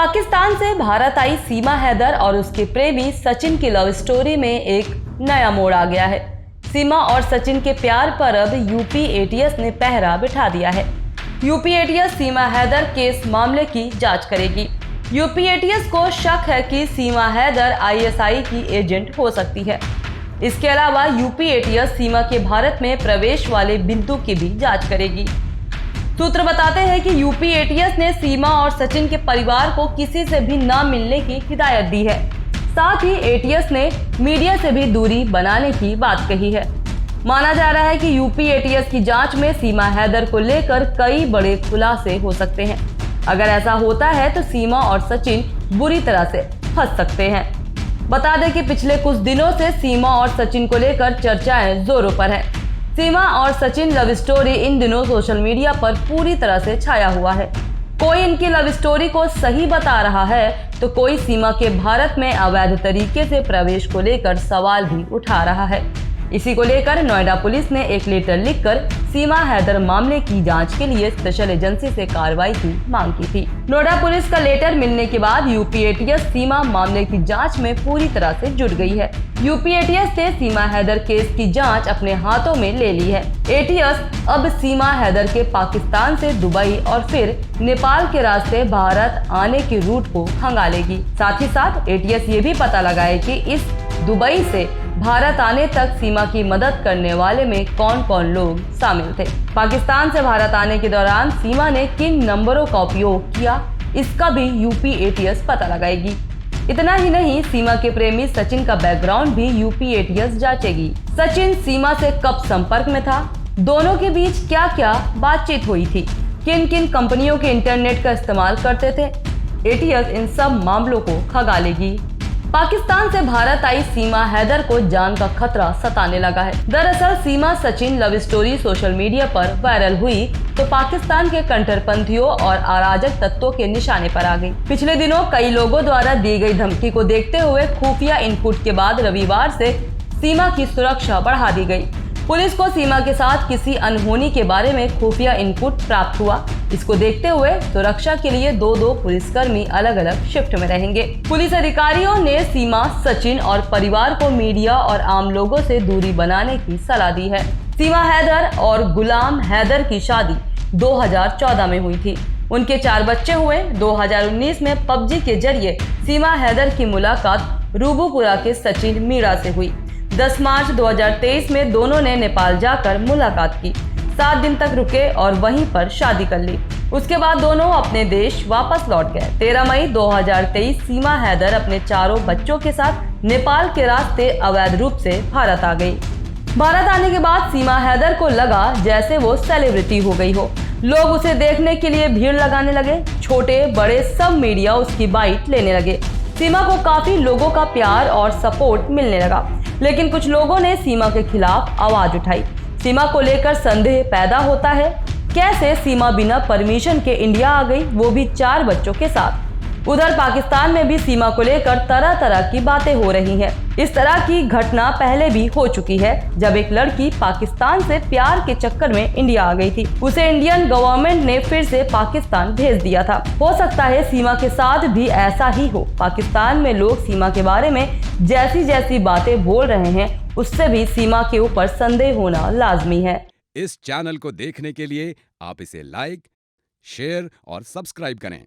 पाकिस्तान से भारत आई सीमा हैदर और उसके प्रेमी सचिन की लव स्टोरी में एक नया मोड़ आ गया है। सीमा और सचिन के प्यार पर अब यूपी एटीएस ने पहरा बिठा दिया है। यूपी एटीएस सीमा हैदर केस मामले की जांच करेगी। यूपी एटीएस को शक है कि सीमा हैदर आईएसआई की एजेंट हो सकती है। इसके अलावा यूपी एटीएस सीमा के भारत में प्रवेश वाले बिंदु की भी जांच करेगी। सूत्र बताते हैं कि यूपी एटीएस ने सीमा और सचिन के परिवार को किसी से भी न मिलने की हिदायत दी है। साथ ही एटीएस ने मीडिया से भी दूरी बनाने की बात कही है। माना जा रहा है कि यूपी एटीएस की जांच में सीमा हैदर को लेकर कई बड़े खुलासे हो सकते हैं। अगर ऐसा होता है तो सीमा और सचिन बुरी तरह से फंस सकते हैं। बता दें कि पिछले कुछ दिनों से सीमा और सचिन को लेकर चर्चाएं जोरों पर है। सीमा और सचिन लव स्टोरी इन दिनों सोशल मीडिया पर पूरी तरह से छाया हुआ है। कोई इनकी लव स्टोरी को सही बता रहा है तो कोई सीमा के भारत में अवैध तरीके से प्रवेश को लेकर सवाल भी उठा रहा है। इसी को लेकर नोएडा पुलिस ने एक लेटर लिखकर सीमा हैदर मामले की जांच के लिए स्पेशल एजेंसी से कार्रवाई की मांग की थी। नोएडा पुलिस का लेटर मिलने के बाद यूपी एटीएस सीमा मामले की जांच में पूरी तरह से जुट गई है। यूपी एटीएस ने सीमा हैदर केस की जांच अपने हाथों में ले ली है। एटीएस अब सीमा हैदर के पाकिस्तान से दुबई और फिर नेपाल के रास्ते भारत आने के रूट को खंगालेगी। साथ ही साथ एटीएस ये भी पता लगाए कि इस दुबई से भारत आने तक सीमा की मदद करने वाले में कौन कौन लोग शामिल थे। पाकिस्तान से भारत आने के दौरान सीमा ने किन नंबरों का उपयोग किया, इसका भी यूपी एटीएस पता लगाएगी। इतना ही नहीं, सीमा के प्रेमी सचिन का बैकग्राउंड भी यूपी एटीएस जांचेगी। सचिन सीमा से कब संपर्क में था, दोनों के बीच क्या क्या बातचीत हुई थी, किन किन कंपनियों के इंटरनेट का इस्तेमाल करते थे, एटीएस इन सब मामलों को खंगालेगी। पाकिस्तान से भारत आई सीमा हैदर को जान का खतरा सताने लगा है। दरअसल Seema Sachin love story social media पर वायरल हुई तो पाकिस्तान के कट्टरपंथियों और अराजक तत्वों के निशाने पर आ गई। पिछले दिनों कई लोगों द्वारा दी गई धमकी को देखते हुए खुफिया इनपुट के बाद रविवार से सीमा की सुरक्षा बढ़ा दी गई। पुलिस को सीमा के साथ किसी अनहोनी के बारे में खुफिया इनपुट प्राप्त हुआ। इसको देखते हुए सुरक्षा के लिए दो पुलिसकर्मी अलग अलग शिफ्ट में रहेंगे। पुलिस अधिकारियों ने सीमा, सचिन और परिवार को मीडिया और आम लोगों से दूरी बनाने की सलाह दी है। सीमा हैदर और गुलाम हैदर की शादी 2014 में हुई थी। उनके 4 बच्चे हुए। 2019 में पबजी के जरिए सीमा हैदर की मुलाकात रूबुपुरा के सचिन मीणा से हुई। 10 मार्च 2023 में दोनों ने नेपाल जाकर मुलाकात की। 7 दिन तक रुके और वहीं पर शादी कर ली। उसके बाद दोनों अपने देश वापस लौट गए। 13 मई 2023 सीमा हैदर अपने 4 बच्चों के साथ नेपाल के रास्ते अवैध रूप से भारत आ गई। भारत आने के बाद सीमा हैदर को लगा जैसे वो सेलिब्रिटी हो गई हो। लोग उसे देखने के लिए भीड़ लगाने लगे। छोटे बड़े सब मीडिया उसकी बाइट लेने लगे। सीमा को काफी लोगों का प्यार और सपोर्ट मिलने लगा, लेकिन कुछ लोगों ने सीमा के खिलाफ आवाज उठाई। सीमा को लेकर संदेह पैदा होता है, कैसे सीमा बिना परमिशन के इंडिया आ गई, वो भी 4 बच्चों के साथ। उधर पाकिस्तान में भी सीमा को लेकर तरह तरह की बातें हो रही हैं। इस तरह की घटना पहले भी हो चुकी है, जब एक लड़की पाकिस्तान से प्यार के चक्कर में इंडिया आ गई थी। उसे इंडियन गवर्नमेंट ने फिर से पाकिस्तान भेज दिया था। हो सकता है सीमा के साथ भी ऐसा ही हो। पाकिस्तान में लोग सीमा के बारे में जैसी जैसी बातें बोल रहे हैं, उससे भी सीमा के ऊपर संदेह होना लाजमी है। इस चैनल को देखने के लिए आप इसे लाइक, शेयर और सब्सक्राइब करें।